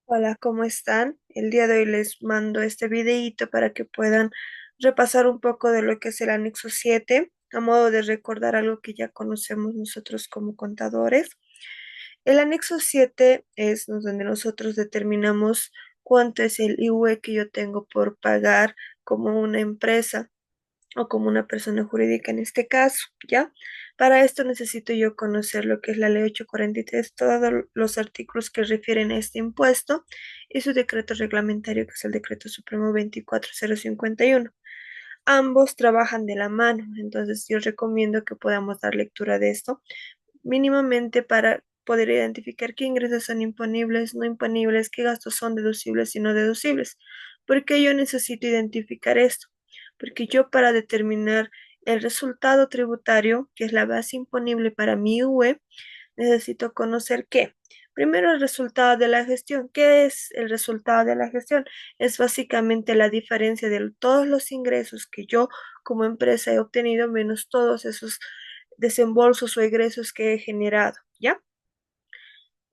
Hola, ¿cómo están? El día de hoy les mando este videíto para que puedan repasar un poco de lo que es el anexo 7, a modo de recordar algo que ya conocemos nosotros como contadores. El anexo 7 es donde nosotros determinamos cuánto es el IUE que yo tengo por pagar como una empresa o como una persona jurídica en este caso, ¿ya? Para esto necesito yo conocer lo que es la ley 843, todos los artículos que refieren a este impuesto y su decreto reglamentario, que es el decreto supremo 24051. Ambos trabajan de la mano, entonces yo recomiendo que podamos dar lectura de esto mínimamente para poder identificar qué ingresos son imponibles, no imponibles, qué gastos son deducibles y no deducibles. ¿Por qué yo necesito identificar esto? Porque yo para determinar el resultado tributario, que es la base imponible para mi UE, necesito conocer qué. Primero, el resultado de la gestión. ¿Qué es el resultado de la gestión? Es básicamente la diferencia de todos los ingresos que yo como empresa he obtenido menos todos esos desembolsos o egresos que he generado, ¿ya?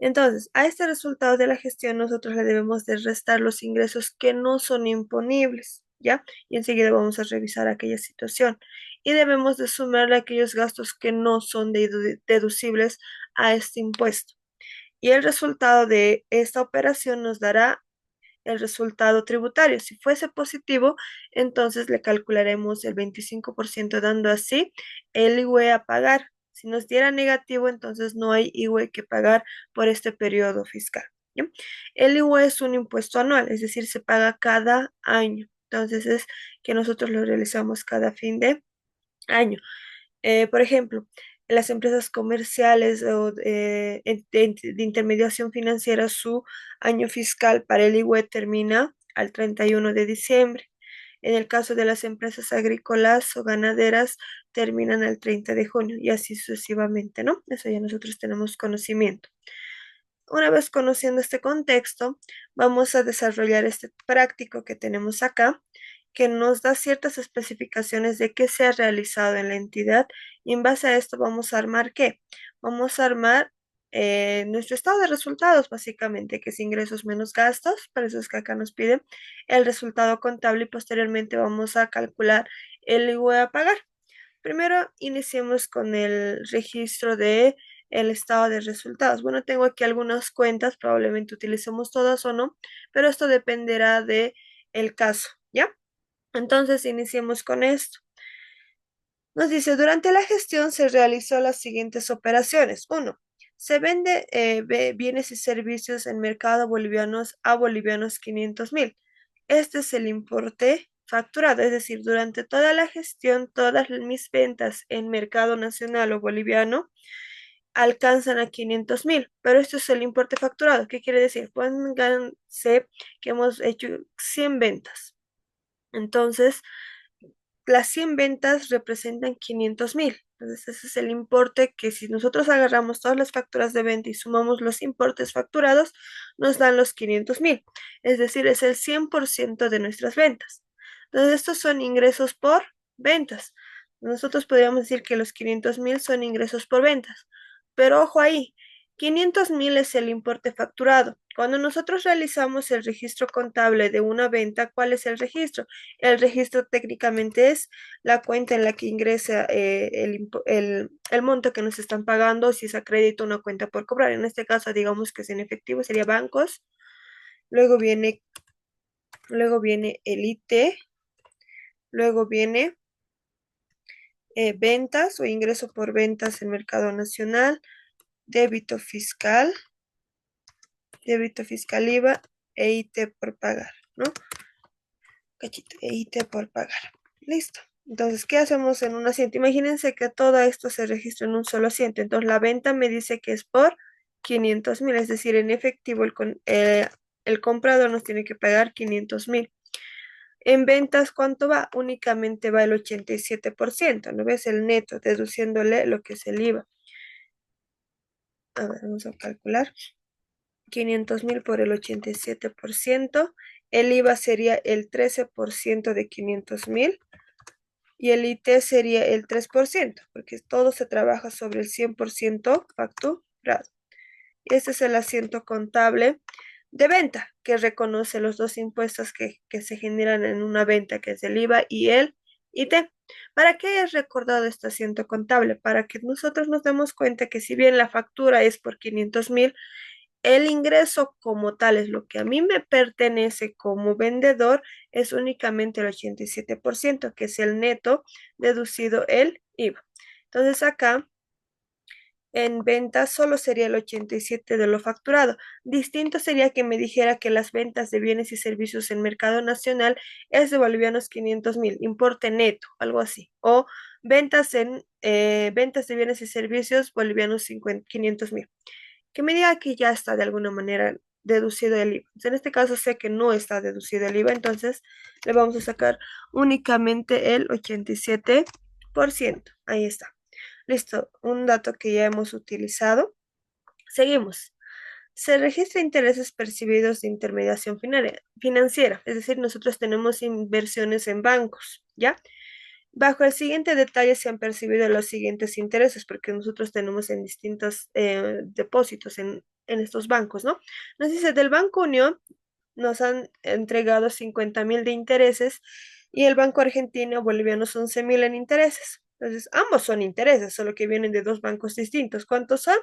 Entonces, a este resultado de la gestión nosotros le debemos de restar los ingresos que no son imponibles, ¿ya? Y enseguida vamos a revisar aquella situación. Y debemos de sumarle aquellos gastos que no son deducibles a este impuesto. Y el resultado de esta operación nos dará el resultado tributario. Si fuese positivo, entonces le calcularemos el 25%, dando así el IUE a pagar. Si nos diera negativo, entonces no hay IUE que pagar por este periodo fiscal. ¿Ya? El IUE es un impuesto anual, es decir, se paga cada año. Entonces es que nosotros lo realizamos cada fin de año. Por ejemplo, las empresas comerciales o de intermediación financiera, su año fiscal para el IUE termina al 31 de diciembre. En el caso de las empresas agrícolas o ganaderas, terminan al 30 de junio y así sucesivamente, ¿no? Eso ya nosotros tenemos conocimiento. Una vez conociendo este contexto, vamos a desarrollar este práctico que tenemos acá, que nos da ciertas especificaciones de qué se ha realizado en la entidad y en base a esto vamos a armar ¿qué? Vamos a armar nuestro estado de resultados, básicamente, que es ingresos menos gastos, para eso es que acá nos piden el resultado contable y posteriormente vamos a calcular el IVA a pagar. Primero iniciemos con el registro de el estado de resultados. Bueno, tengo aquí algunas cuentas, probablemente utilicemos todas o no, pero esto dependerá de el caso, ¿ya? Entonces iniciemos con esto. Nos dice, durante la gestión se realizó las siguientes operaciones. Uno, se vende bienes y servicios en mercado bolivianos a bolivianos 500.000. Este es el importe facturado, es decir, durante toda la gestión, todas mis ventas en mercado nacional o boliviano alcanzan a 500.000, pero esto es el importe facturado. ¿Qué quiere decir? Pónganse que hemos hecho 100 ventas. Entonces, las 100 ventas representan 500.000. Entonces, ese es el importe que si nosotros agarramos todas las facturas de venta y sumamos los importes facturados, nos dan los 500.000. Es decir, es el 100% de nuestras ventas. Entonces, estos son ingresos por ventas. Nosotros podríamos decir que los 500.000 son ingresos por ventas. Pero ojo ahí, 500.000 es el importe facturado. Cuando nosotros realizamos el registro contable de una venta, ¿cuál es el registro? El registro técnicamente es la cuenta en la que ingresa el monto que nos están pagando, si es a crédito, una cuenta por cobrar. En este caso, digamos que es en efectivo, sería bancos. Luego viene, luego viene el IT, luego viene ventas o ingreso por ventas en mercado nacional, débito fiscal, IVA e IT por pagar, ¿no? Cachito, e IT por pagar. Listo. Entonces, ¿qué hacemos en un asiento? Imagínense que todo esto se registra en un solo asiento. Entonces, la venta me dice que es por 500.000, es decir, en efectivo el comprador nos tiene que pagar 500.000. En ventas, ¿cuánto va? Únicamente va el 87%, ¿no ves? El neto, deduciéndole lo que es el IVA. A ver, vamos a calcular. 500.000 por el 87%. El IVA sería el 13% de 500.000 y el IT sería el 3%, porque todo se trabaja sobre el 100% facturado. Este es el asiento contable de venta, que reconoce los dos impuestos que se generan en una venta, que es el IVA y el IT. ¿Para qué es recordado este asiento contable? Para que nosotros nos demos cuenta que si bien la factura es por 500.000, el ingreso como tal es lo que a mí me pertenece como vendedor, es únicamente el 87%, que es el neto deducido el IVA. Entonces acá en ventas solo sería el 87 de lo facturado. Distinto sería que me dijera que las ventas de bienes y servicios en mercado nacional es de bolivianos 500.000, importe neto, algo así. O ventas de bienes y servicios bolivianos 500.000. Que me diga que ya está de alguna manera deducido el IVA. En este caso sé que no está deducido el IVA, entonces le vamos a sacar únicamente el 87%. Ahí está. Listo, un dato que ya hemos utilizado. Seguimos. Se registra intereses percibidos de intermediación financiera, es decir, nosotros tenemos inversiones en bancos, ¿ya? Bajo el siguiente detalle se han percibido los siguientes intereses, porque nosotros tenemos en distintos depósitos en estos bancos, ¿no? Nos dice, del Banco Unión nos han entregado 50.000 de intereses y el Banco Argentino Boliviano 11.000 en intereses. Entonces, ambos son intereses, solo que vienen de dos bancos distintos. ¿Cuántos son?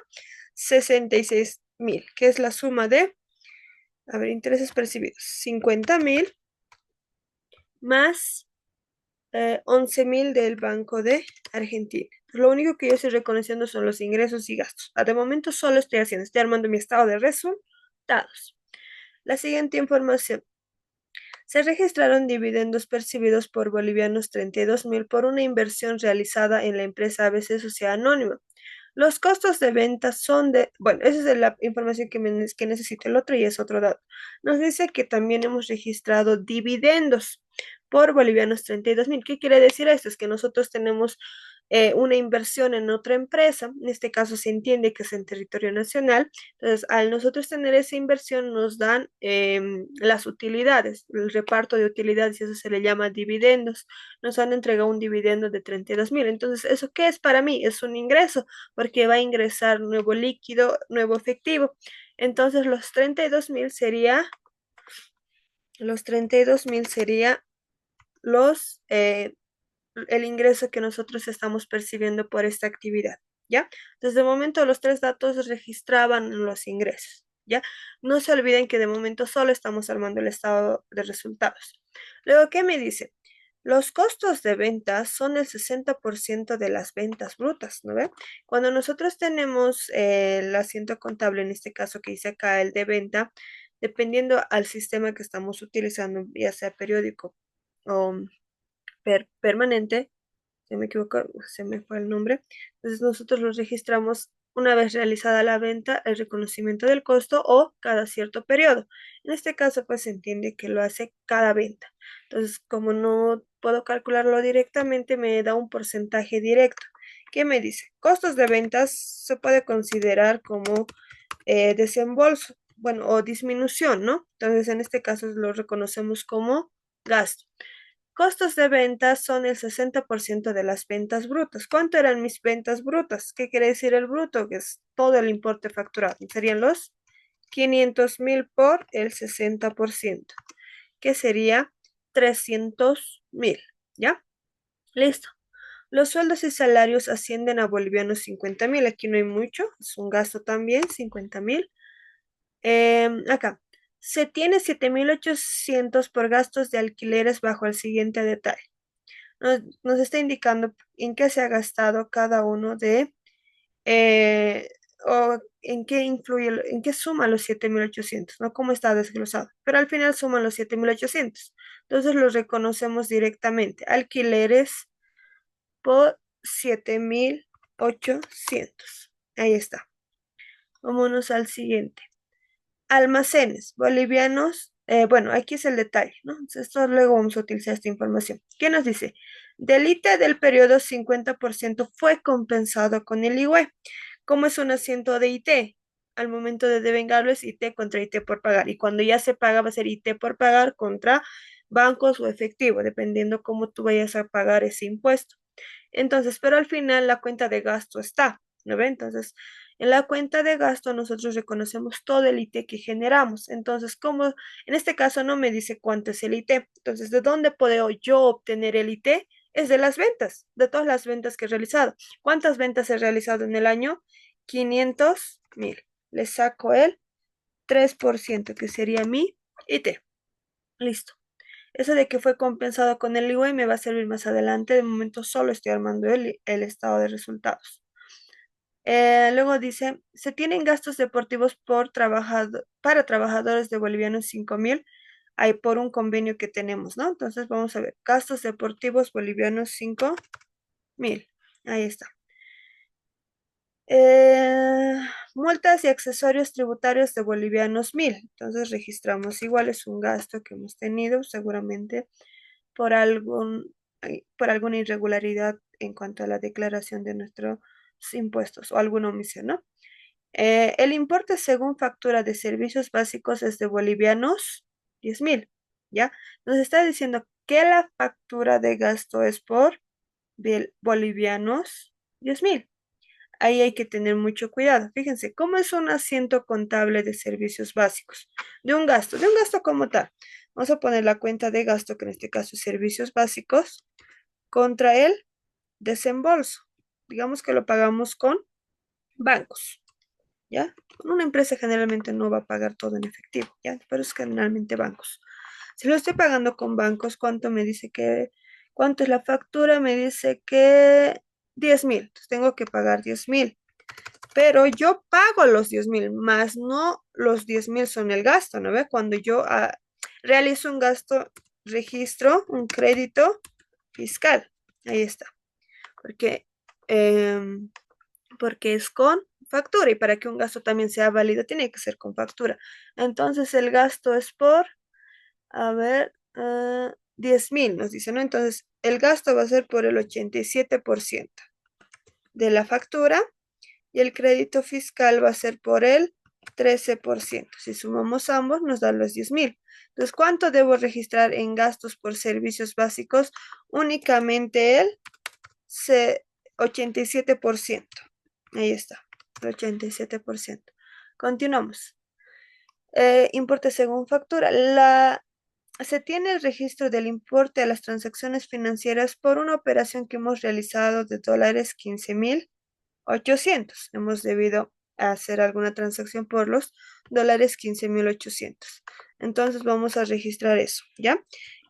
66.000, que es la suma de, a ver, intereses percibidos, 50.000 más 11.000 del Banco de Argentina. Lo único que yo estoy reconociendo son los ingresos y gastos. De momento solo estoy armando mi estado de resultados. La siguiente información. Se registraron dividendos percibidos por bolivianos 32.000 por una inversión realizada en la empresa ABC Sociedad Anónima. Los costos de venta son de, bueno, esa es la información que necesito. El otro y es otro dato. Nos dice que también hemos registrado dividendos por bolivianos 32.000. ¿Qué quiere decir esto? Es que nosotros tenemos una inversión en otra empresa, en este caso se entiende que es en territorio nacional, entonces al nosotros tener esa inversión nos dan las utilidades, el reparto de utilidades, y eso se le llama dividendos, nos han entregado un dividendo de 32.000, entonces ¿eso qué es para mí? Es un ingreso, porque va a ingresar nuevo líquido, nuevo efectivo, entonces los 32.000 sería los el ingreso que nosotros estamos percibiendo por esta actividad, ¿ya? Desde el momento los tres datos registraban los ingresos, ¿ya? No se olviden que de momento solo estamos armando el estado de resultados. Luego, ¿qué me dice? Los costos de ventas son el 60% de las ventas brutas, ¿no ve? Cuando nosotros tenemos el asiento contable, en este caso que dice acá el de venta, dependiendo al sistema que estamos utilizando, ya sea periódico o permanente, si me equivoco, se me fue el nombre. Entonces nosotros los registramos una vez realizada la venta, el reconocimiento del costo o cada cierto periodo. En este caso, pues se entiende que lo hace cada venta. Entonces, como no puedo calcularlo directamente, me da un porcentaje directo. ¿Qué me dice? Costos de ventas se puede considerar como desembolso, bueno, o disminución, ¿no? Entonces, en este caso lo reconocemos como gasto. Costos de ventas son el 60% de las ventas brutas. ¿Cuánto eran mis ventas brutas? ¿Qué quiere decir el bruto? Que es todo el importe facturado. Serían los 500.000 por el 60%, que sería 300.000. ¿Ya? Listo. Los sueldos y salarios ascienden a bolivianos 50.000. Aquí no hay mucho, es un gasto también, 50.000. Acá. Se tiene 7.800 por gastos de alquileres bajo el siguiente detalle. Nos está indicando en qué se ha gastado cada uno o en qué influye, en qué suma los 7.800, ¿no? Cómo está desglosado. Pero al final suman los 7.800. Entonces los reconocemos directamente. Alquileres por 7.800. Ahí está. Vámonos al siguiente. Almacenes bolivianos. Bueno, aquí es el detalle, ¿no? Entonces, esto luego vamos a utilizar esta información. ¿Qué nos dice? Del ITE del periodo 50% fue compensado con el IWE. ¿Cómo es un asiento de IT? Al momento de devengarlo es IT contra IT por pagar. Y cuando ya se paga va a ser IT por pagar contra bancos o efectivo, dependiendo cómo tú vayas a pagar ese impuesto. Entonces, pero al final la cuenta de gasto está, ¿no ve? Entonces, En la cuenta de gasto nosotros reconocemos todo el IT que generamos. Entonces, como en este caso no me dice cuánto es el IT. Entonces, ¿de dónde puedo yo obtener el IT? Es de las ventas, de todas las ventas que he realizado. ¿Cuántas ventas he realizado en el año? 500.000. Le saco el 3%, que sería mi IT. Listo. Eso de que fue compensado con el IWA me va a servir más adelante. De momento solo estoy armando el estado de resultados. Luego dice, se tienen gastos deportivos para trabajadores de bolivianos 5.000, hay por un convenio que tenemos, ¿no? Entonces vamos a ver, gastos deportivos bolivianos 5.000. Ahí está. Eh, multas y accesorios tributarios de bolivianos 1.000. Entonces registramos igual, es un gasto que hemos tenido seguramente por por alguna irregularidad en cuanto a la declaración de nuestros impuestos o alguna omisión, ¿no? El importe según factura de servicios básicos es de bolivianos 10.000, ¿ya? Nos está diciendo que la factura de gasto es por bolivianos 10.000. Ahí hay que tener mucho cuidado. Fíjense, ¿cómo es un asiento contable de servicios básicos? De un gasto como tal. Vamos a poner la cuenta de gasto, que en este caso es servicios básicos, contra el desembolso. Digamos que lo pagamos con bancos, ¿ya? Con una empresa generalmente no va a pagar todo en efectivo, ¿ya? Pero es generalmente bancos. Si lo estoy pagando con bancos, ¿cuánto es la factura? Me dice que 10.000. Entonces tengo que pagar 10.000. Pero yo pago los 10.000, más no los 10.000 son el gasto, ¿no ve? Cuando yo realizo un gasto, registro un crédito fiscal. Ahí está. Porque, em, porque es con factura y para que un gasto también sea válido tiene que ser con factura. Entonces el gasto es por, a ver, 10.000 nos dice, ¿no? Entonces el gasto va a ser por el 87% de la factura y el crédito fiscal va a ser por el 13%. Si sumamos ambos nos da los 10.000. Entonces, ¿cuánto debo registrar en gastos por servicios básicos? Únicamente el 87%. Ahí está, el 87%. Continuamos. Importe según factura. Se tiene el registro del importe a las transacciones financieras por una operación que hemos realizado de dólares 15.800. Hemos debido hacer alguna transacción por los dólares 15.800. Entonces vamos a registrar eso, ¿ya?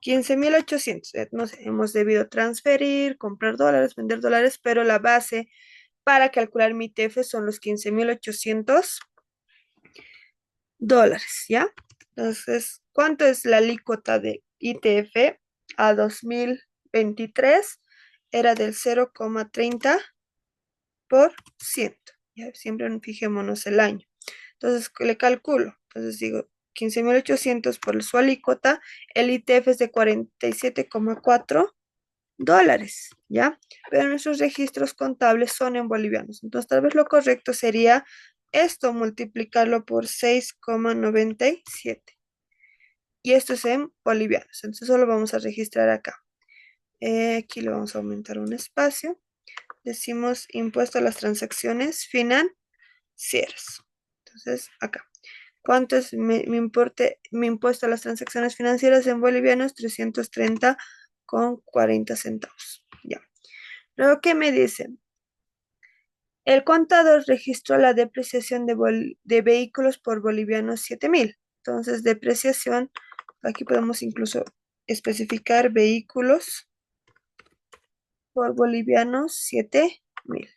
15.800. No sé, hemos debido transferir, comprar dólares, vender dólares, pero la base para calcular mi TF son los 15.800 dólares, ¿ya? Entonces, ¿cuánto es la alícuota de ITF a 2023? Era del 0,30%. ¿Ya? Siempre fijémonos el año. Entonces, le calculo. Entonces, digo, 15.800 por su alícuota. El ITF es de 47,4 dólares, ¿ya? Pero nuestros registros contables son en bolivianos. Entonces, tal vez lo correcto sería esto, multiplicarlo por 6,97. Y esto es en bolivianos. Entonces, solo vamos a registrar acá. Aquí le vamos a aumentar un espacio. Decimos impuesto a las transacciones financieras. Entonces, acá. ¿Cuánto es mi importe, mi impuesto a las transacciones financieras en bolivianos? 330,40 centavos. Ya. Luego, ¿qué me dice? El contador registró la depreciación de vehículos por bolivianos 7.000. Entonces, depreciación, aquí podemos incluso especificar vehículos por bolivianos 7.000.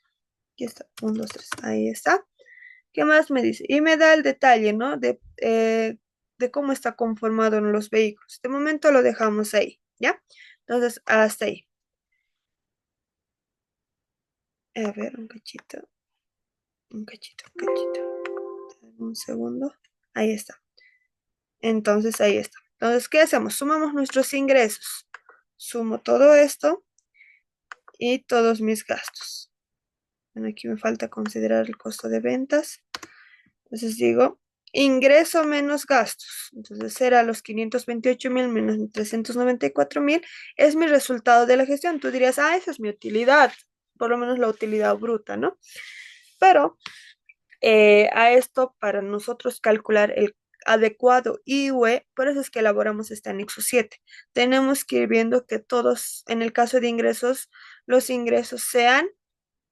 Aquí está, 1, 2, 3, ahí está. ¿Qué más me dice? Y me da el detalle, ¿no? De cómo está conformado en los vehículos. De momento lo dejamos ahí, ¿ya? Entonces, hasta ahí. A ver, un cachito, un cachito, un cachito. Un segundo. Ahí está. Entonces, ahí está. Entonces, ¿qué hacemos? Sumamos nuestros ingresos. Sumo todo esto y todos mis gastos. Bueno, aquí me falta considerar el costo de ventas. Entonces digo, ingreso menos gastos. Entonces será los 528.000 menos 394.000. Es mi resultado de la gestión. Tú dirías, esa es mi utilidad. Por lo menos la utilidad bruta, ¿no? Pero A esto, para nosotros calcular el adecuado IUE, por eso es que elaboramos este anexo 7. Tenemos que ir viendo que todos, en el caso de ingresos, los ingresos sean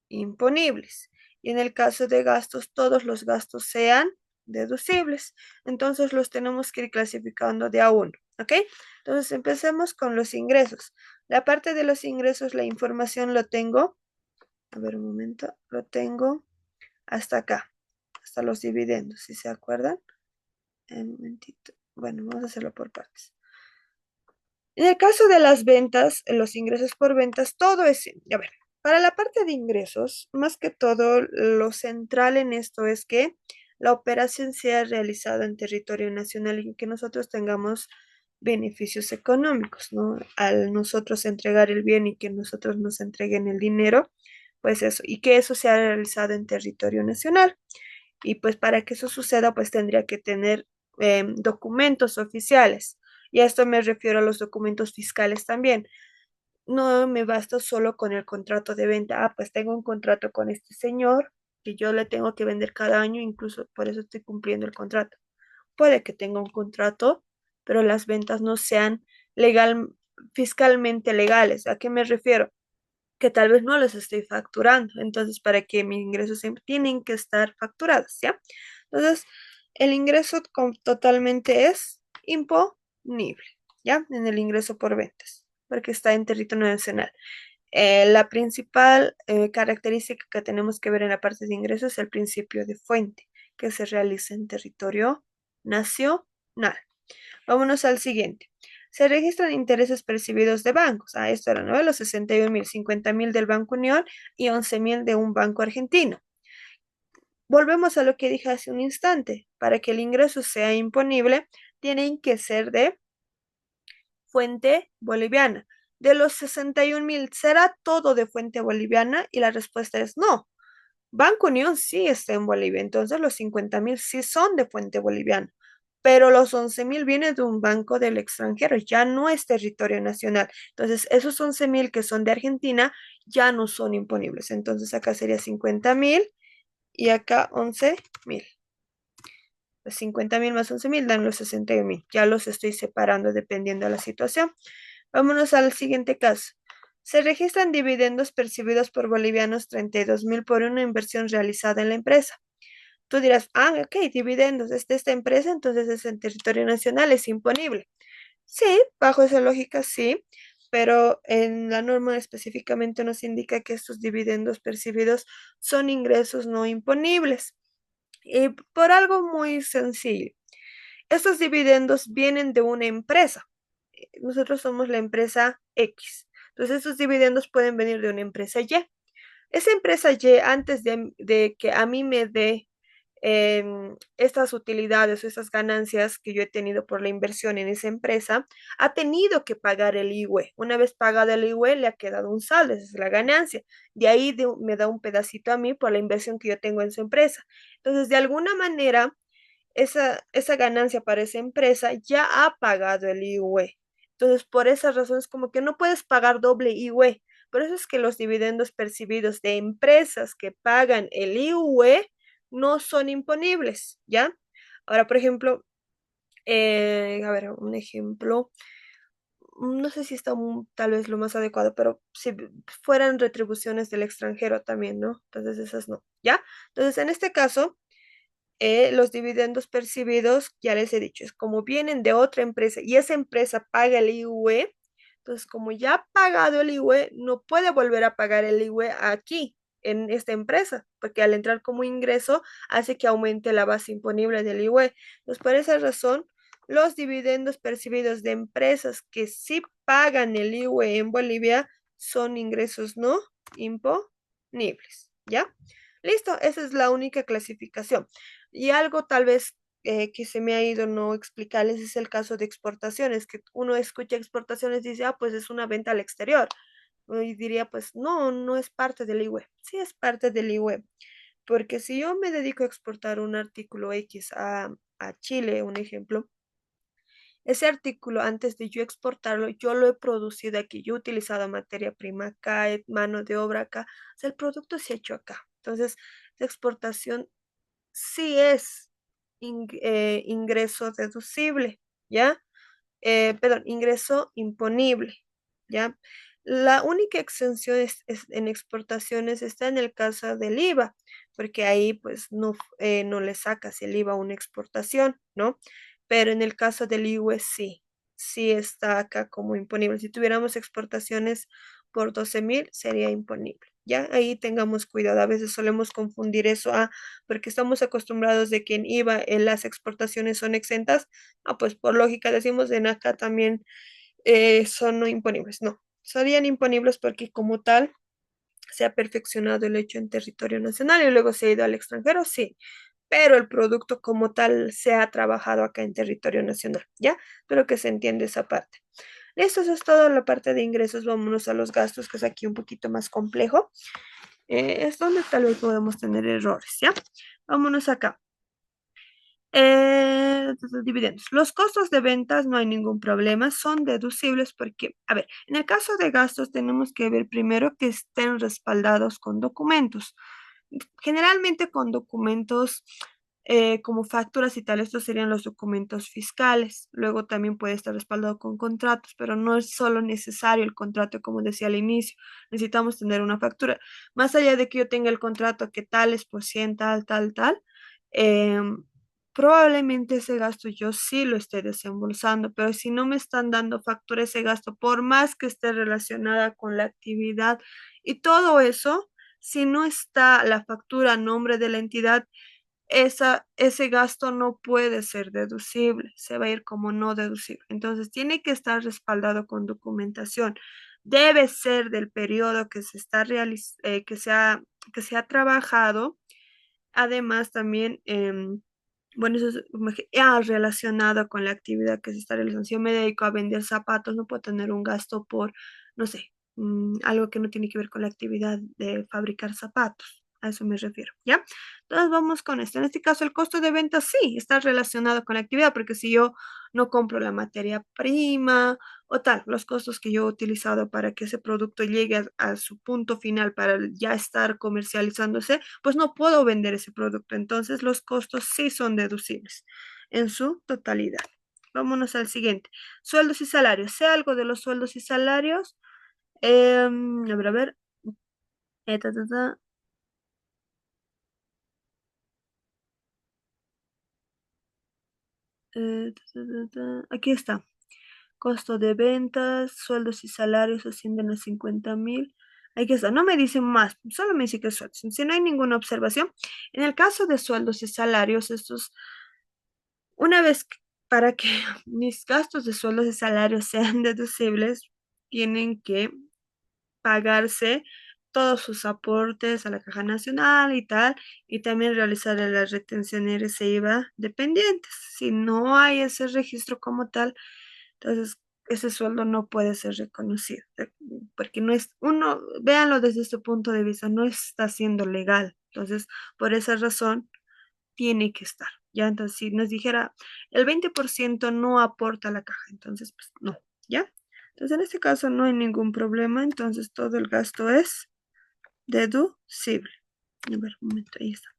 imponibles. Y en el caso de gastos, todos los gastos sean deducibles. Entonces los tenemos que ir clasificando de a uno, ¿ok? Entonces empecemos con los ingresos. La parte de los ingresos, la información lo tengo, a ver un momento, lo tengo hasta acá, hasta los dividendos, si se acuerdan. Un momentito. Bueno, vamos a hacerlo por partes. En el caso de las ventas, los ingresos por ventas, todo es, a ver, para la parte de ingresos, más que todo, lo central en esto es que la operación sea realizada en territorio nacional y que nosotros tengamos beneficios económicos, ¿no? Al nosotros entregar el bien y que nosotros nos entreguen el dinero, pues eso, y que eso sea realizado en territorio nacional. Y pues para que eso suceda, pues tendría que tener documentos oficiales. Y a esto me refiero a los documentos fiscales también. No me basta solo con el contrato de venta. Ah, pues tengo un contrato con este señor que yo le tengo que vender cada año, incluso por eso estoy cumpliendo el contrato. Puede que tenga un contrato, pero las ventas no sean legal, fiscalmente legales. ¿A qué me refiero? Que tal vez no los estoy facturando. Entonces, para que mis ingresos siempre tienen que estar facturados, ¿ya? Entonces, el ingreso totalmente es imponible, ¿ya? En el ingreso por ventas, porque está en territorio nacional. La principal característica que tenemos que ver en la parte de ingresos es el principio de fuente, que se realiza en territorio nacional. Vámonos al siguiente. Se registran intereses percibidos de bancos. Ah, esto era, ¿no? Los 61.000, 50.000 del Banco Unión y 11.000 de un banco argentino. Volvemos a lo que dije hace un instante. Para que el ingreso sea imponible, tienen que ser de fuente boliviana. De los 61.000, ¿será todo de fuente boliviana? Y la respuesta es no. Banco Unión sí está en Bolivia, entonces los 50.000 sí son de fuente boliviana, pero los 11.000 vienen de un banco del extranjero, ya no es territorio nacional. Entonces, esos 11.000 que son de Argentina ya no son imponibles. Entonces, acá sería 50.000 y acá 11.000. Los 50.000 más 11.000 dan los 61.000. Ya los estoy separando dependiendo de la situación. Vámonos al siguiente caso. Se registran dividendos percibidos por bolivianos 32.000 por una inversión realizada en la empresa. Tú dirás, ah, ok, dividendos es de esta empresa, entonces es en territorio nacional, es imponible. Sí, bajo esa lógica sí, pero en la norma específicamente nos indica que estos dividendos percibidos son ingresos no imponibles. Y por algo muy sencillo, estos dividendos vienen de una empresa. Nosotros somos la empresa X. Entonces, estos dividendos pueden venir de una empresa Y. Esa empresa Y, antes de que a mí me dé estas utilidades o estas ganancias que yo he tenido por la inversión en esa empresa, ha tenido que pagar el IWE. Una vez pagado el IWE, le ha quedado un saldo, esa es la ganancia. De ahí me da un pedacito a mí por la inversión que yo tengo en su empresa. Entonces, de alguna manera, esa ganancia para esa empresa ya ha pagado el IUE. Entonces, por esa razón es como que no puedes pagar doble IUE. Por eso es que los dividendos percibidos de empresas que pagan el IUE no son imponibles, ¿ya? Ahora, por ejemplo, a ver, un ejemplo, no sé si está tal vez lo más adecuado, pero si fueran retribuciones del extranjero también, ¿no? Entonces, esas no, ¿ya? Entonces, en este caso los dividendos percibidos, ya les he dicho, es como vienen de otra empresa y esa empresa paga el IUE, entonces como ya ha pagado el IUE, no puede volver a pagar el IUE aquí, en esta empresa, porque al entrar como ingreso hace que aumente la base imponible del IUE. Entonces, por esa razón, los dividendos percibidos de empresas que sí pagan el IUE en Bolivia son ingresos no imponibles, ¿ya? Listo, esa es la única clasificación. Y algo tal vez que se me ha ido no explicarles es el caso de exportaciones, que uno escucha exportaciones y dice, ah, pues es una venta al exterior. Y diría, pues no, no es parte del IWE. Sí es parte del IWE, porque si yo me dedico a exportar un artículo X a Chile, un ejemplo, ese artículo antes de yo exportarlo, yo lo he producido aquí, yo he utilizado materia prima acá, mano de obra acá, o sea, el producto se ha hecho acá. Entonces, la exportación sí es ingreso deducible, ¿ya? Perdón, ingreso imponible, ¿ya? La única exención en exportaciones está en el caso del IVA, porque ahí pues no le sacas el IVA a una exportación, ¿no? Pero en el caso del IWE sí, sí está acá como imponible. Si tuviéramos exportaciones por 12.000, sería imponible. Ya ahí tengamos cuidado. A veces solemos confundir eso, porque estamos acostumbrados de que en IVA las exportaciones son exentas. Ah, pues por lógica decimos en acá también son no imponibles. No, serían imponibles porque como tal se ha perfeccionado el hecho en territorio nacional y luego se ha ido al extranjero, sí, pero el producto como tal se ha trabajado acá en territorio nacional, ¿ya? Espero que se entienda esa parte. Listo, eso es todo la parte de ingresos. Vámonos a los gastos, que es aquí un poquito más complejo. Es donde tal vez podemos tener errores, ¿ya? Vámonos acá. Dividendos. Los costos de ventas no hay ningún problema, son deducibles porque, a ver, en el caso de gastos tenemos que ver primero que estén respaldados con documentos. Generalmente con documentos como facturas y tal, estos serían los documentos fiscales. Luego también puede estar respaldado con contratos, pero no es solo necesario el contrato, como decía al inicio. Necesitamos tener una factura. Más allá de que yo tenga el contrato que tal es por cien, tal, tal, tal, em, probablemente ese gasto yo sí lo esté desembolsando, pero si no me están dando factura ese gasto, por más que esté relacionada con la actividad y todo eso, si no está la factura a nombre de la entidad, ese gasto no puede ser deducible, se va a ir como no deducible. Entonces, tiene que estar respaldado con documentación. Debe ser del periodo que se está que se ha trabajado. Además, también, bueno, eso es relacionado con la actividad que se está realizando. Si yo me dedico a vender zapatos, no puedo tener un gasto por, no sé, algo que no tiene que ver con la actividad de fabricar zapatos. A eso me refiero, ¿ya? Entonces vamos con esto. En este caso, el costo de venta sí está relacionado con la actividad, porque si yo no compro la materia prima, o tal, los costos que yo he utilizado para que ese producto llegue a su punto final para ya estar comercializándose, pues no puedo vender ese producto. Entonces los costos sí son deducibles en su totalidad. Vámonos al siguiente. Sueldos y salarios. Sé algo de los sueldos y salarios. A ver. Ta, ta, ta, aquí está. Costo de ventas, sueldos y salarios ascienden a 50.000. Aquí está, no me dicen más, solo me dice que sueldos. Si no hay ninguna observación, en el caso de sueldos y salarios, estos, una vez para que mis gastos de sueldos y salarios sean deducibles, tienen que pagarse todos sus aportes a la Caja Nacional y tal, y también realizar las retenciones de IVA dependientes. Si no hay ese registro como tal, entonces ese sueldo no puede ser reconocido, porque no es, uno, véanlo desde este punto de vista, no está siendo legal. Entonces, por esa razón, tiene que estar. Ya, entonces, si nos dijera el 20% no aporta a la caja, entonces, pues no, ¿ya? Entonces, en este caso no hay ningún problema, entonces todo el gasto es deducible. A ver, un momento, ahí está.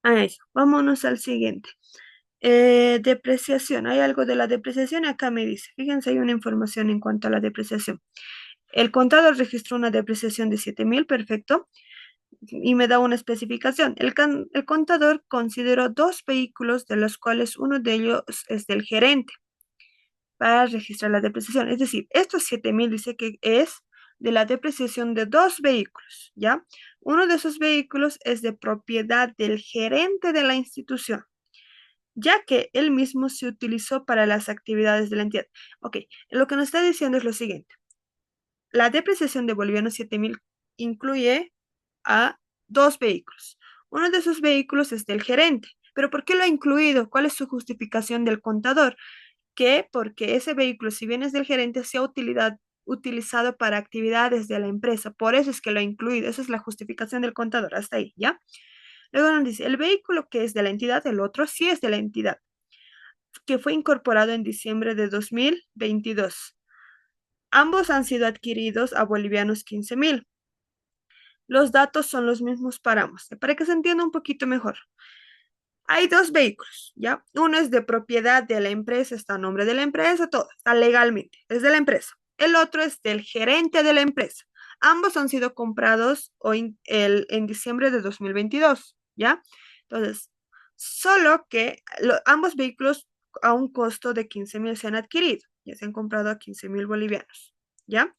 Ahí está. Vámonos al siguiente. Depreciación. Hay algo de la depreciación. Acá me dice. Fíjense, hay una información en cuanto a la depreciación. El contador registró una depreciación de 7.000, perfecto, y me da una especificación. El contador consideró dos vehículos, de los cuales uno de ellos es del gerente, para registrar la depreciación. Es decir, estos 7.000 dice que es de la depreciación de dos vehículos, ¿ya? Uno de esos vehículos es de propiedad del gerente de la institución, ya que él mismo se utilizó para las actividades de la entidad. Ok, lo que nos está diciendo es lo siguiente. La depreciación de bolivianos 7.000 incluye a dos vehículos. Uno de esos vehículos es del gerente. ¿Pero por qué lo ha incluido? ¿Cuál es su justificación del contador? Que porque ese vehículo, si bien es del gerente, sea utilizado para actividades de la empresa. Por eso es que lo ha incluido. Esa es la justificación del contador. Hasta ahí, ¿ya? Luego nos dice, el vehículo que es de la entidad, el otro sí es de la entidad, que fue incorporado en diciembre de 2022. Ambos han sido adquiridos a bolivianos 15.000. Los datos son los mismos para ambos. Para que se entienda un poquito mejor. Hay dos vehículos, ¿ya? Uno es de propiedad de la empresa, está a nombre de la empresa, todo, está legalmente, es de la empresa. El otro es del gerente de la empresa. Ambos han sido comprados hoy en diciembre de 2022, ¿ya? Entonces, solo que ambos vehículos a un costo de 15,000 se han adquirido, ya se han comprado a 15,000 bolivianos, ¿ya?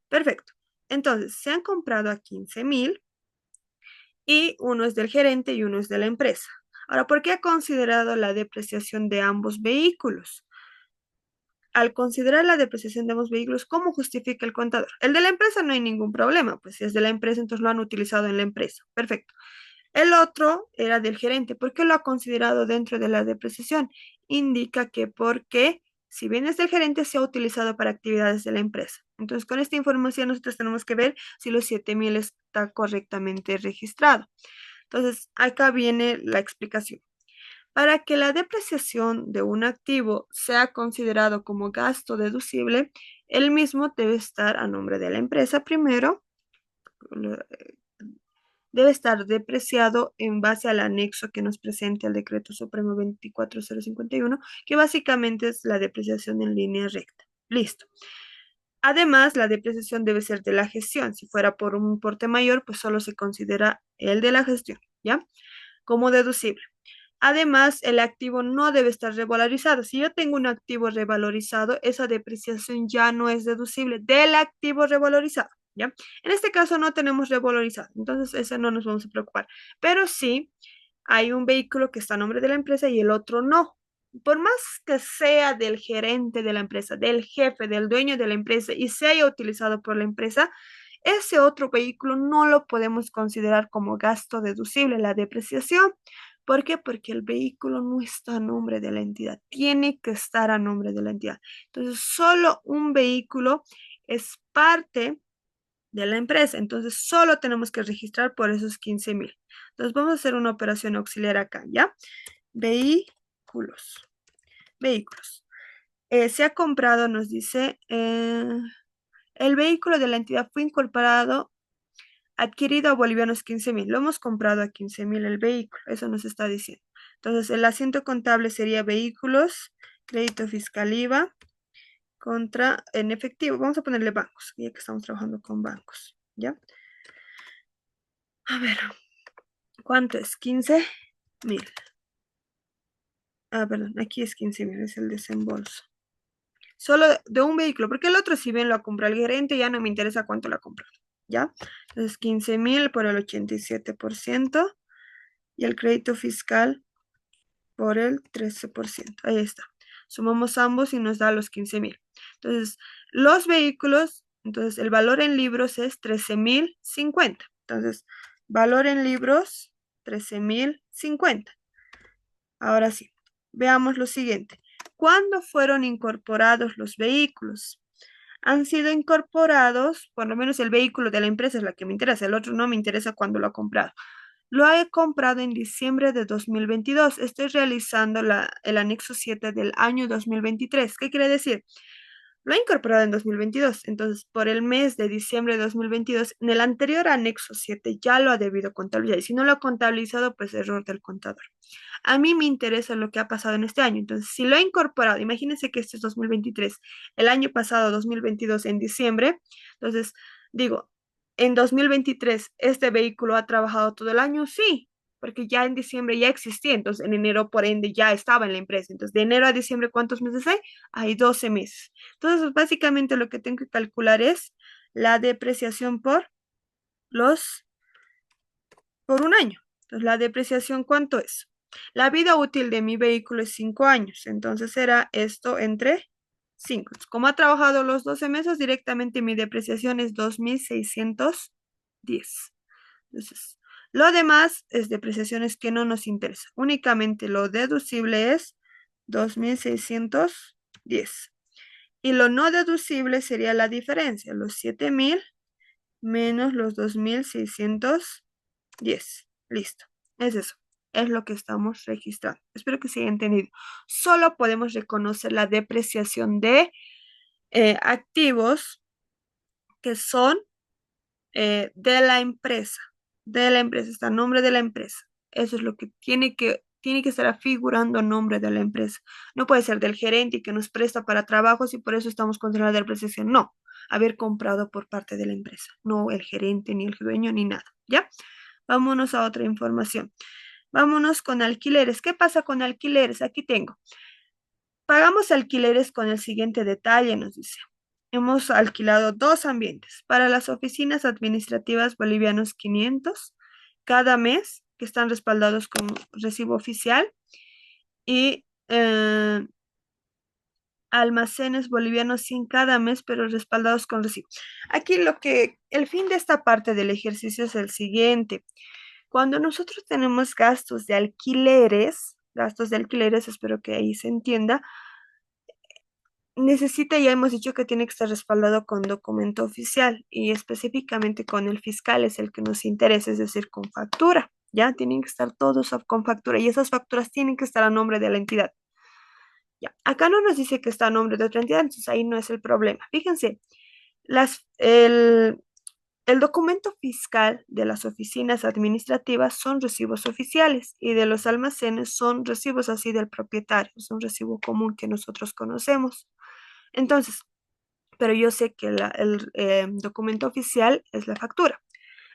Perfecto. Entonces, se han comprado a 15,000 y uno es del gerente y uno es de la empresa. Ahora, ¿por qué ha considerado la depreciación de ambos vehículos? Al considerar la depreciación de ambos vehículos, ¿cómo justifica el contador? El de la empresa no hay ningún problema, pues si es de la empresa, entonces lo han utilizado en la empresa. Perfecto. El otro era del gerente. ¿Por qué lo ha considerado dentro de la depreciación? Indica que porque, si bien es del gerente, se ha utilizado para actividades de la empresa. Entonces, con esta información nosotros tenemos que ver si los 7,000 está correctamente registrado. Entonces, acá viene la explicación. Para que la depreciación de un activo sea considerado como gasto deducible, el mismo debe estar a nombre de la empresa primero, debe estar depreciado en base al anexo que nos presenta el Decreto Supremo 24051, que básicamente es la depreciación en línea recta. Listo. Además, la depreciación debe ser de la gestión. Si fuera por un importe mayor, pues solo se considera el de la gestión, ¿ya? Como deducible. Además, el activo no debe estar revalorizado. Si yo tengo un activo revalorizado, esa depreciación ya no es deducible del activo revalorizado, ¿ya? En este caso no tenemos revalorizado, entonces ese no nos vamos a preocupar. Pero sí hay un vehículo que está a nombre de la empresa y el otro no. Por más que sea del gerente de la empresa, del jefe, del dueño de la empresa y se haya utilizado por la empresa, ese otro vehículo no lo podemos considerar como gasto deducible, la depreciación. ¿Por qué? Porque el vehículo no está a nombre de la entidad, tiene que estar a nombre de la entidad. Entonces, solo un vehículo es parte de la empresa, entonces solo tenemos que registrar por esos 15,000. Entonces, vamos a hacer una operación auxiliar acá, ¿ya? Vehículos, vehículos. Se ha comprado, nos dice, el vehículo de la entidad fue incorporado adquirido a bolivianos 15,000. Lo hemos comprado a 15,000 el vehículo. Eso nos está diciendo. Entonces, el asiento contable sería vehículos, crédito fiscal IVA, contra en efectivo. Vamos a ponerle bancos, ya que estamos trabajando con bancos. ¿Ya? A ver, ¿cuánto es? 15,000. Ah, perdón, aquí es 15,000, es el desembolso. Solo de un vehículo, porque el otro, si bien lo ha comprado el gerente, ya no me interesa cuánto lo ha comprado. ¿Ya? Entonces, 15,000 por el 87% y el crédito fiscal por el 13%. Ahí está. Sumamos ambos y nos da los 15,000. Entonces, los vehículos, entonces el valor en libros es 13,050. Entonces, valor en libros, 13,050. Ahora sí, veamos lo siguiente. ¿Cuándo fueron incorporados los vehículos? Han sido incorporados, por lo menos el vehículo de la empresa es la que me interesa, el otro no me interesa cuándo lo ha comprado. Lo he comprado en diciembre de 2022. Estoy realizando el anexo 7 del año 2023. ¿Qué quiere decir? Lo he incorporado en 2022. Entonces, por el mes de diciembre de 2022, en el anterior anexo 7 ya lo ha debido contabilizar. Y si no lo ha contabilizado, pues error del contador. A mí me interesa lo que ha pasado en este año. Entonces, si lo he incorporado, imagínense que este es 2023, el año pasado, 2022, en diciembre. Entonces, digo, en 2023, ¿este vehículo ha trabajado todo el año? Sí, porque ya en diciembre ya existía. Entonces, en enero, por ende, ya estaba en la empresa. Entonces, de enero a diciembre, ¿cuántos meses hay? Hay 12 meses. Entonces, básicamente lo que tengo que calcular es la depreciación los, por un año. Entonces, la depreciación, ¿cuánto es? La vida útil de mi vehículo es 5 años, entonces será esto entre 5. Como ha trabajado los 12 meses, directamente mi depreciación es 2,610. Entonces, lo demás es depreciaciones que no nos interesa. Únicamente lo deducible es 2,610. Y lo no deducible sería la diferencia, los 7,000 menos los 2,610. Listo. Es eso. Es lo que estamos registrando. Espero que se haya entendido. Solo podemos reconocer la depreciación de activos que son de la empresa. De la empresa, está el nombre de la empresa. Eso es lo que tiene que estar figurando nombre de la empresa. No puede ser del gerente y que nos presta para trabajos y por eso estamos contra la depreciación. No, haber comprado por parte de la empresa, no el gerente, ni el dueño, ni nada. ¿Ya? Vámonos a otra información. Vámonos con alquileres. ¿Qué pasa con alquileres? Aquí tengo. Pagamos alquileres con el siguiente detalle, nos dice. Hemos alquilado dos ambientes para las oficinas administrativas bolivianos 500 cada mes, que están respaldados con recibo oficial, y almacenes bolivianos 100 cada mes, pero respaldados con recibo. Aquí el fin de esta parte del ejercicio es el siguiente. Cuando nosotros tenemos gastos de alquileres, espero que ahí se entienda, necesita, ya hemos dicho que tiene que estar respaldado con documento oficial y específicamente con el fiscal es el que nos interesa, es decir, con factura. Ya tienen que estar todos con factura y esas facturas tienen que estar a nombre de la entidad. Ya, acá no nos dice que está a nombre de otra entidad, entonces ahí no es el problema. Fíjense, las, el documento fiscal de las oficinas administrativas son recibos oficiales y de los almacenes son recibos así del propietario, es un recibo común que nosotros conocemos. Entonces, pero yo sé que el documento oficial es la factura.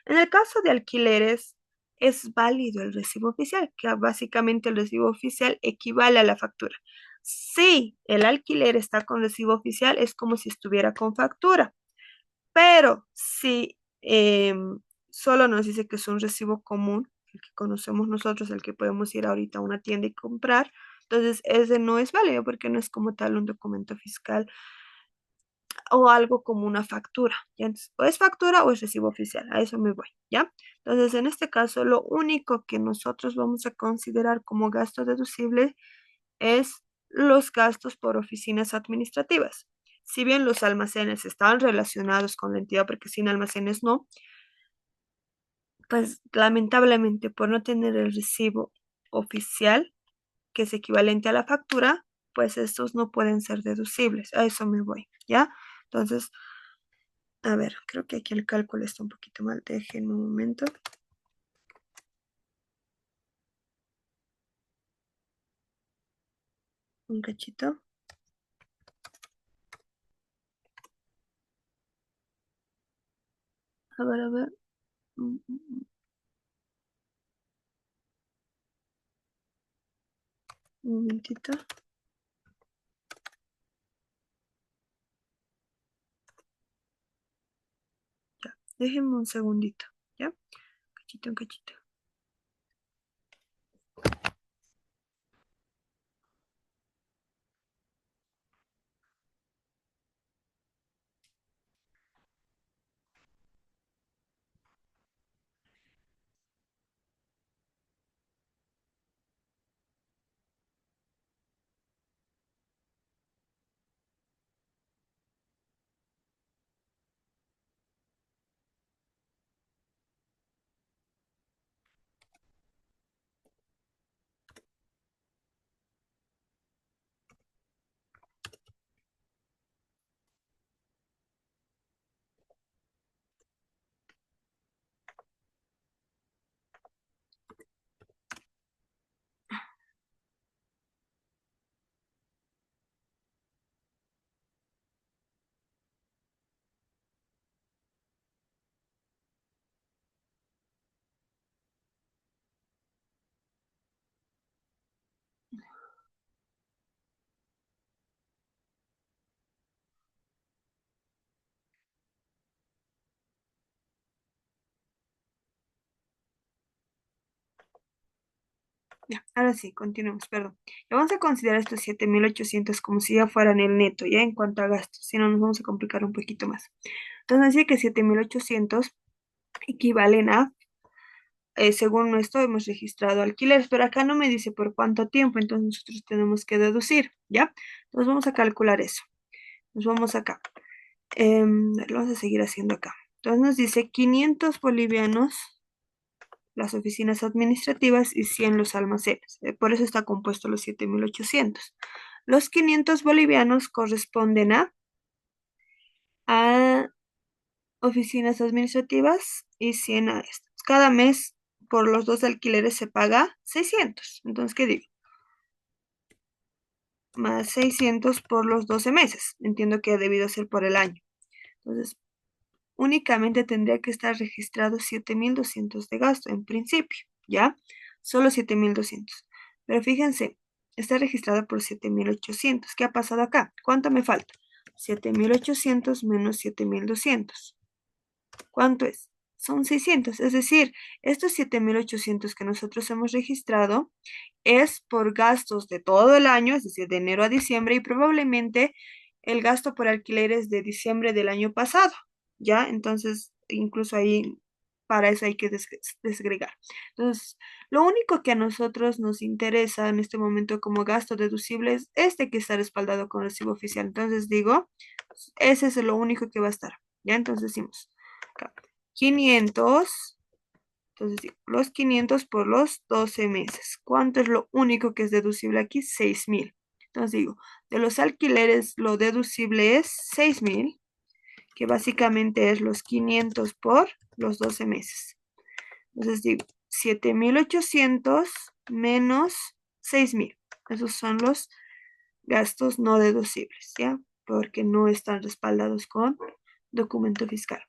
En el caso de alquileres, es válido el recibo oficial, que básicamente el recibo oficial equivale a la factura. Si el alquiler está con recibo oficial, es como si estuviera con factura, pero si solo nos dice que es un recibo común, el que conocemos nosotros, el que podemos ir ahorita a una tienda y comprar, entonces ese no es válido porque no es como tal un documento fiscal o algo como una factura. ¿Ya? Entonces, o es factura o es recibo oficial, a eso me voy, ¿ya? Entonces, en este caso, lo único que nosotros vamos a considerar como gasto deducible es los gastos por oficinas administrativas. Si bien los almacenes están relacionados con la entidad, porque sin almacenes no, pues lamentablemente por no tener el recibo oficial, que es equivalente a la factura, pues estos no pueden ser deducibles. A eso me voy, ¿ya? Entonces, a ver, creo que aquí el cálculo está un poquito mal. Déjenme un momento. Un cachito. A ver, a ver. Un momentito. Ya. Déjenme un segundito. ¿Ya? Un cachito, un cachito. Ya, ahora sí, continuemos, perdón. Ya vamos a considerar estos 7.800 como si ya fueran el neto, ya en cuanto a gastos, si no nos vamos a complicar un poquito más. Entonces, decir que 7.800 equivalen a, según esto, hemos registrado alquileres, pero acá no me dice por cuánto tiempo, entonces nosotros tenemos que deducir, ¿ya? Entonces vamos a calcular eso. Nos vamos acá. Lo vamos a seguir haciendo acá. Entonces nos dice 500 bolivianos las oficinas administrativas y 100 los almacenes. Por eso está compuesto los 7.800. Los 500 bolivianos corresponden a oficinas administrativas y 100 a estas. Cada mes por los dos alquileres se paga 600. Entonces, ¿qué digo? Más 600 por los 12 meses. Entiendo que ha debido ser por el año. Entonces, únicamente tendría que estar registrado 7.200 de gasto en principio, ¿ya? Solo 7.200. Pero fíjense, está registrado por 7.800. ¿Qué ha pasado acá? ¿Cuánto me falta? 7.800 menos 7.200. ¿Cuánto es? Son 600. Es decir, estos 7.800 que nosotros hemos registrado es por gastos de todo el año, es decir, de enero a diciembre, y probablemente el gasto por alquileres de diciembre del año pasado, ¿ya? Entonces, incluso ahí, para eso hay que desagregar. Entonces, lo único que a nosotros nos interesa en este momento como gasto deducible es este que está respaldado con recibo oficial. Entonces, digo, ese es lo único que va a estar, ¿ya? Entonces, decimos, acá, 500. Entonces, digo, los 500 por los 12 meses. ¿Cuánto es lo único que es deducible aquí? 6.000. Entonces digo, de los alquileres lo deducible es 6.000, que básicamente es los 500 por los 12 meses. Entonces digo, 7.800 menos 6.000. Esos son los gastos no deducibles, ¿ya? Porque no están respaldados con documento fiscal.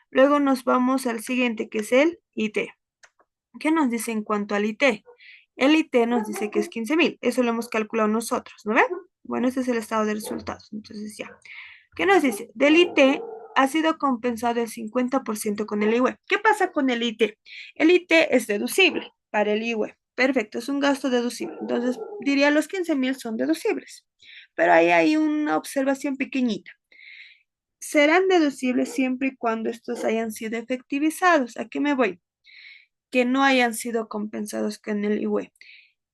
Luego nos vamos al siguiente, que es el IT. ¿Qué nos dice en cuanto al IT? El IT nos dice que es 15.000. Eso lo hemos calculado nosotros, ¿no ven? Bueno, este es el estado de resultados. Entonces ya. ¿Qué nos dice? Del IT ha sido compensado el 50% con el IVA. ¿Qué pasa con el IT? El IT es deducible para el IVA. Perfecto, es un gasto deducible. Entonces, diría los 15.000 son deducibles. Pero ahí hay una observación pequeñita. Serán deducibles siempre y cuando estos hayan sido efectivizados. ¿A qué me voy? Que no hayan sido compensados con el IUE.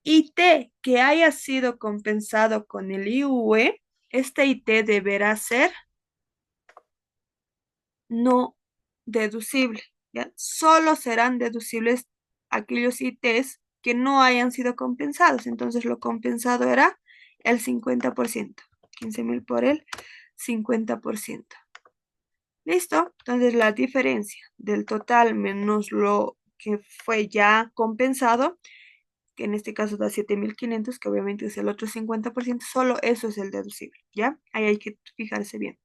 IT que haya sido compensado con el IUE, este IT deberá ser no deducible, ¿ya? Solo serán deducibles aquellos ITs que no hayan sido compensados. Entonces lo compensado era el 50%. 15.000 por el 50%. ¿Listo? Entonces la diferencia del total menos lo que fue ya compensado, que en este caso da 7.500, que obviamente es el otro 50%, solo eso es el deducible, ¿ya? Ahí hay que fijarse bien.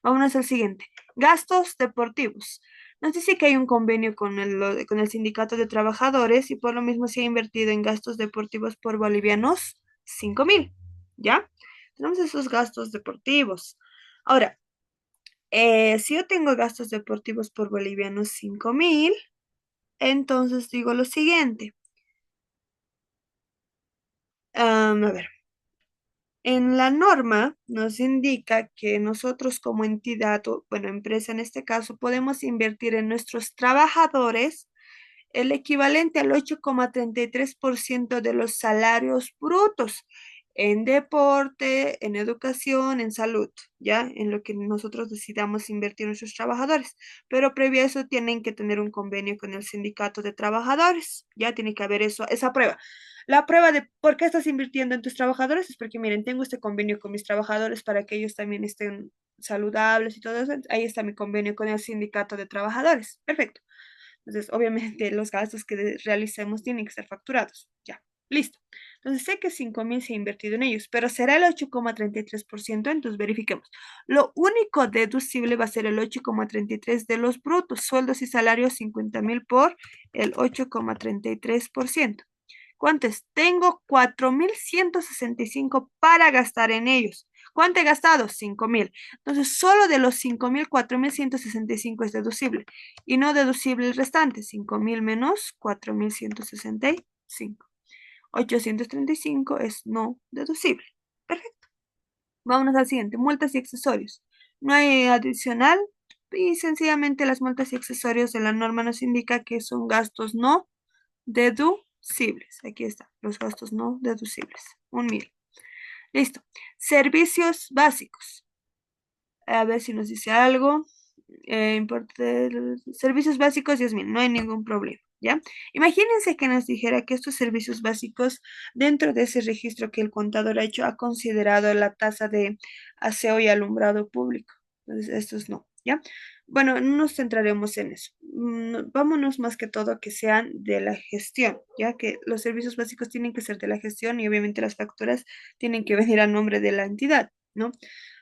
Vámonos al siguiente. Gastos deportivos. Nos dice que hay un convenio con el sindicato de trabajadores y por lo mismo se ha invertido en gastos deportivos por bolivianos 5.000, ¿ya? Tenemos esos gastos deportivos. Ahora, si yo tengo gastos deportivos por bolivianos 5.000, entonces digo lo siguiente. A ver, en la norma nos indica que nosotros como entidad, o bueno, empresa en este caso, podemos invertir en nuestros trabajadores el equivalente al 8,33% de los salarios brutos en deporte, en educación, en salud, ¿ya? En lo que nosotros decidamos invertir nuestros trabajadores. Pero previo a eso tienen que tener un convenio con el sindicato de trabajadores, ¿ya? Tiene que haber eso, esa prueba. La prueba de por qué estás invirtiendo en tus trabajadores es porque, miren, tengo este convenio con mis trabajadores para que ellos también estén saludables y todo eso. Ahí está mi convenio con el sindicato de trabajadores. Perfecto. Entonces, obviamente, los gastos que realicemos tienen que ser facturados. Ya, listo. Entonces, sé que 5.000 se ha invertido en ellos, pero será el 8,33%. Entonces, verifiquemos. Lo único deducible va a ser el 8,33% de los brutos, sueldos y salarios 50.000 por el 8,33%. ¿Cuánto es? Tengo 4.165 para gastar en ellos. ¿Cuánto he gastado? 5.000. Entonces, solo de los 5.000, 4.165 es deducible. Y no deducible el restante. 5.000 menos 4.165. 835 es no deducible. Perfecto. Vámonos al siguiente. Multas y accesorios. No hay adicional. Y sencillamente las multas y accesorios de la norma nos indica que son gastos no deducibles. Aquí está, los gastos no deducibles. 1.000. Listo. Servicios básicos. A ver si nos dice algo. Servicios básicos, 10.000. No hay ningún problema. ¿Ya? Imagínense que nos dijera que estos servicios básicos, dentro de ese registro que el contador ha hecho, ha considerado la tasa de aseo y alumbrado público. Entonces, estos no. ¿ya? Bueno, no nos centraremos en eso. Vámonos más que todo a que sean de la gestión, ya que los servicios básicos tienen que ser de la gestión y obviamente las facturas tienen que venir a nombre de la entidad, ¿no?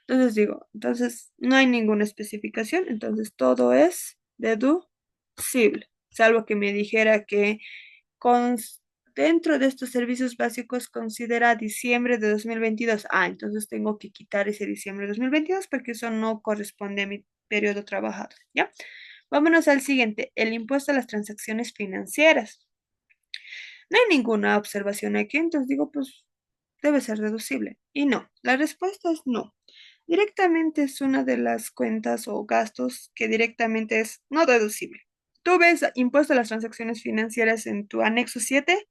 Entonces digo, entonces no hay ninguna especificación, entonces todo es deducible, salvo que me dijera que con, dentro de estos servicios básicos considera diciembre de 2022. Ah, entonces tengo que quitar ese diciembre de 2022 porque eso no corresponde a mi periodo trabajado, ¿ya? Vámonos al siguiente, el impuesto a las transacciones financieras. No hay ninguna observación aquí, entonces digo, pues debe ser deducible. Y no, la respuesta es no. Directamente es una de las cuentas o gastos que directamente es no deducible. Tú ves impuesto a las transacciones financieras en tu anexo 7,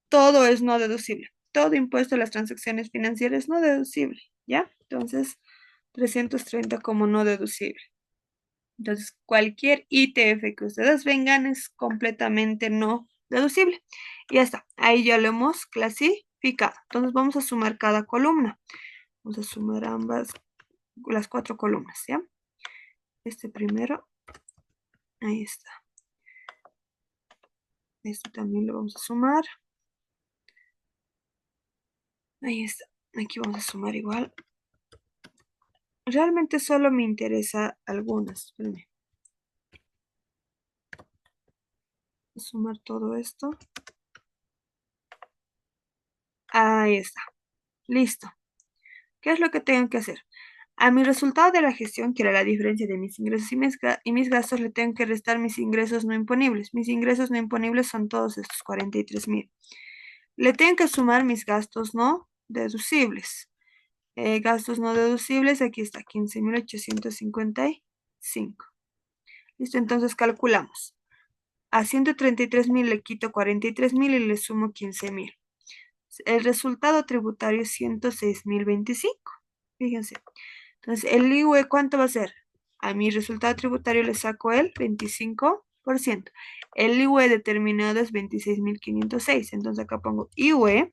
todo es no deducible. Todo impuesto a las transacciones financieras es no deducible, ¿ya? Entonces, 330 como no deducible. Entonces, cualquier ITF que ustedes vengan es completamente no deducible. Y ya está, ahí ya lo hemos clasificado. Entonces, vamos a sumar cada columna. Vamos a sumar ambas, las 4 columnas, ¿ya? Este primero, ahí está. Este también lo vamos a sumar. Ahí está. Aquí vamos a sumar igual. Realmente solo me interesa algunas. Espérenme. Voy a sumar todo esto. Ahí está. Listo. ¿Qué es lo que tengo que hacer? A mi resultado de la gestión, que era la diferencia de mis ingresos y mis gastos, le tengo que restar mis ingresos no imponibles. Mis ingresos no imponibles son todos estos 43,000. Le tengo que sumar mis gastos no deducibles. Gastos no deducibles, aquí está, 15,855. Listo, entonces calculamos. A 133,000 le quito 43,000 y le sumo 15,000. El resultado tributario es 106,025. Fíjense. Entonces, el IVA, ¿cuánto va a ser? A mi resultado tributario le saco el 25%. El IVA determinado es 26,506. Entonces, acá pongo IVA.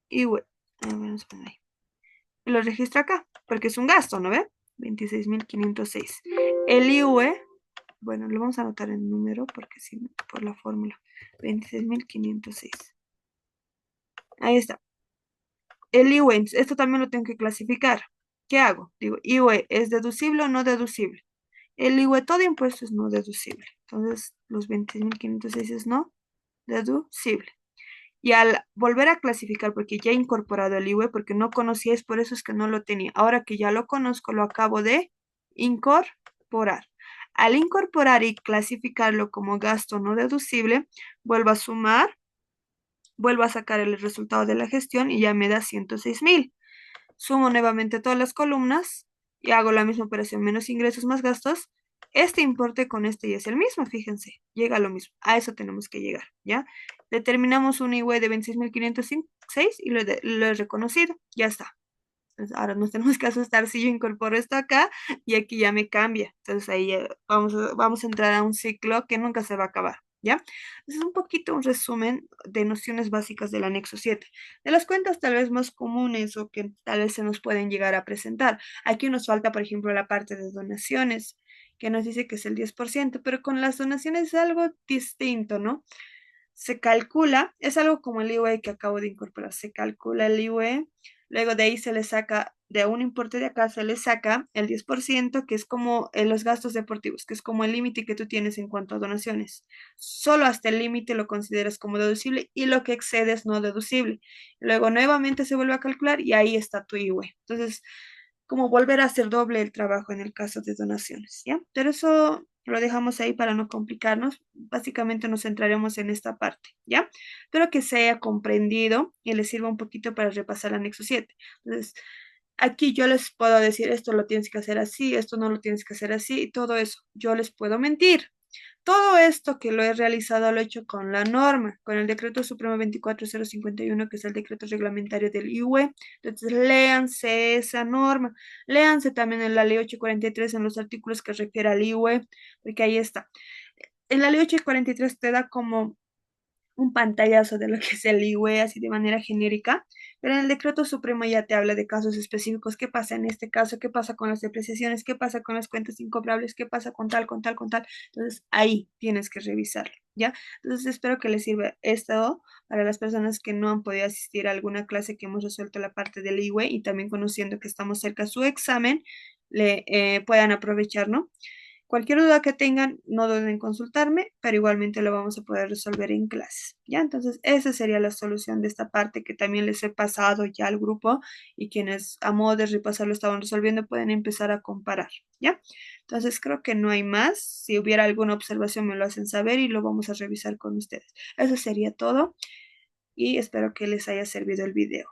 IVA. A ver, vamos a poner ahí. Y lo registro acá, porque es un gasto, ¿no ve? 26,506. El IVA, bueno, lo vamos a anotar en número porque sí, por la fórmula. 26,506. Ahí está. El IVA, esto también lo tengo que clasificar. ¿Qué hago? Digo, IVA, ¿es deducible o no deducible? El IVA, todo impuesto es no deducible. Entonces, los 26,506 es no deducible. Y al volver a clasificar, porque ya he incorporado el IVA, porque no conocía, es por eso es que no lo tenía. Ahora que ya lo conozco, lo acabo de incorporar. Al incorporar y clasificarlo como gasto no deducible, vuelvo a sumar, vuelvo a sacar el resultado de la gestión y ya me da 106,000. Sumo nuevamente todas las columnas y hago la misma operación, menos ingresos más gastos. Este importe con este ya es el mismo, fíjense, llega a lo mismo. A eso tenemos que llegar, ¿ya? Determinamos un IVA de 26,506 y lo he reconocido, ya está. Entonces, ahora nos tenemos que asustar si yo incorporo esto acá y aquí ya me cambia. Entonces ahí vamos a entrar a un ciclo que nunca se va a acabar, ¿ya? Es un poquito un resumen de nociones básicas del anexo 7. De las cuentas tal vez más comunes o que tal vez se nos pueden llegar a presentar. Aquí nos falta, por ejemplo, la parte de donaciones, que nos dice que es el 10%, pero con las donaciones es algo distinto, ¿no? Se calcula, es algo como el IVA que acabo de incorporar, se calcula el IVA, luego de ahí se le saca, de un importe de acá se le saca el 10%, que es como los gastos deportivos, que es como el límite que tú tienes en cuanto a donaciones. Solo hasta el límite lo consideras como deducible y lo que excedes no deducible. Luego nuevamente se vuelve a calcular y ahí está tu IVA. Entonces, como volver a hacer doble el trabajo en el caso de donaciones, ¿ya? Pero eso lo dejamos ahí para no complicarnos. Básicamente nos centraremos en esta parte, ¿ya? Espero que se haya comprendido y les sirva un poquito para repasar el anexo 7. Entonces, aquí yo les puedo decir, esto lo tienes que hacer así, esto no lo tienes que hacer así, y todo eso. Yo les puedo mentir. Todo esto que lo he realizado lo he hecho con la norma, con el decreto supremo 24051, que es el decreto reglamentario del IUE. Entonces, léanse esa norma, léanse también en la ley 843 en los artículos que refiere al IUE, porque ahí está. En la ley 843 te da como un pantallazo de lo que es el IWE así de manera genérica, pero en el decreto supremo ya te habla de casos específicos, qué pasa en este caso, qué pasa con las depreciaciones, qué pasa con las cuentas incobrables, qué pasa con tal, con tal, con tal. Entonces ahí tienes que revisarlo, ¿ya? Entonces espero que les sirva esto para las personas que no han podido asistir a alguna clase que hemos resuelto la parte del IWE y también conociendo que estamos cerca a su examen, le puedan aprovechar, ¿no? Cualquier duda que tengan, no duden en consultarme, pero igualmente lo vamos a poder resolver en clases, ¿ya? Entonces, esa sería la solución de esta parte que también les he pasado ya al grupo y quienes a modo de repasar lo estaban resolviendo pueden empezar a comparar, ¿ya? Entonces, creo que no hay más. Si hubiera alguna observación, me lo hacen saber y lo vamos a revisar con ustedes. Eso sería todo y espero que les haya servido el video.